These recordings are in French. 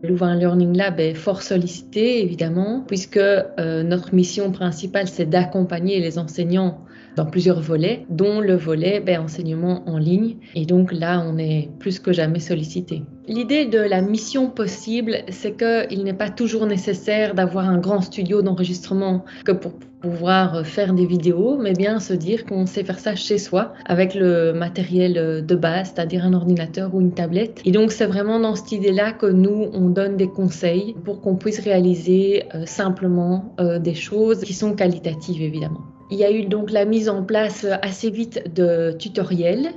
Louvain Learning Lab est fort sollicité, évidemment, puisque notre mission principale, c'est d'accompagner les enseignants dans plusieurs volets, dont le volet enseignement en ligne. Et donc là, on est plus que jamais sollicité. L'idée de la mission possible, c'est qu'il n'est pas toujours nécessaire d'avoir un grand studio d'enregistrement que pour pouvoir faire des vidéos, mais bien se dire qu'on sait faire ça chez soi avec le matériel de base, c'est-à-dire un ordinateur ou une tablette. Et donc c'est vraiment dans cette idée-là que nous, on donne des conseils pour qu'on puisse réaliser simplement des choses qui sont qualitatives, évidemment. Il y a eu donc la mise en place assez vite de tutoriels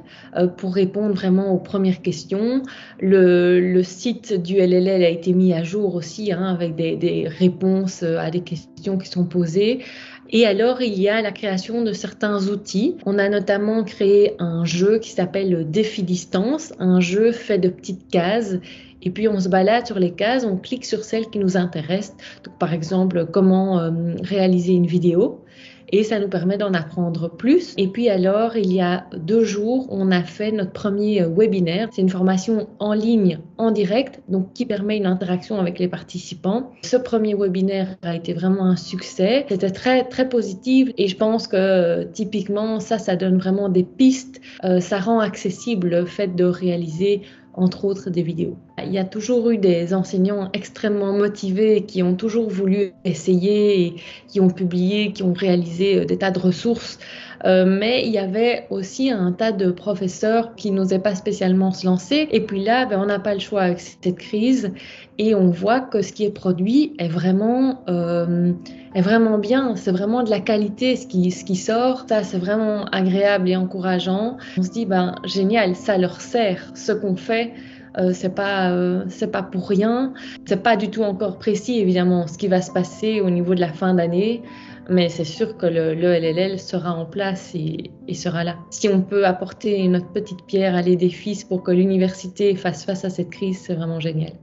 pour répondre vraiment aux premières questions. Le site du LLL a été mis à jour aussi avec des réponses à des questions qui sont posées. Et alors, il y a la création de certains outils. On a notamment créé un jeu qui s'appelle le Défi Distance, un jeu fait de petites cases. Et puis, on se balade sur les cases, on clique sur celles qui nous intéressent. Donc, par exemple, comment réaliser une vidéo. Et ça nous permet d'en apprendre plus. Et puis alors, il y a 2 jours, on a fait notre premier webinaire. C'est une formation en ligne, en direct, donc qui permet une interaction avec les participants. Ce premier webinaire a été vraiment un succès. C'était très, très positif et je pense que typiquement, ça donne vraiment des pistes. Ça rend accessible le fait de réaliser entre autres des vidéos. Il y a toujours eu des enseignants extrêmement motivés qui ont toujours voulu essayer et qui ont publié, qui ont réalisé des tas de ressources. Mais il y avait aussi un tas de professeurs qui n'osaient pas spécialement se lancer. Et puis là, on n'a pas le choix avec cette crise et on voit que ce qui est produit est vraiment bien. C'est vraiment de la qualité ce qui sort. Ça, c'est vraiment agréable et encourageant. On se dit, génial, ça leur sert. Ce qu'on fait, c'est pas pour rien. C'est pas du tout encore précis, évidemment, ce qui va se passer au niveau de la fin d'année. Mais c'est sûr que le LLL sera en place et sera là. Si on peut apporter notre petite pierre à l'édifice pour que l'université fasse face à cette crise, c'est vraiment génial.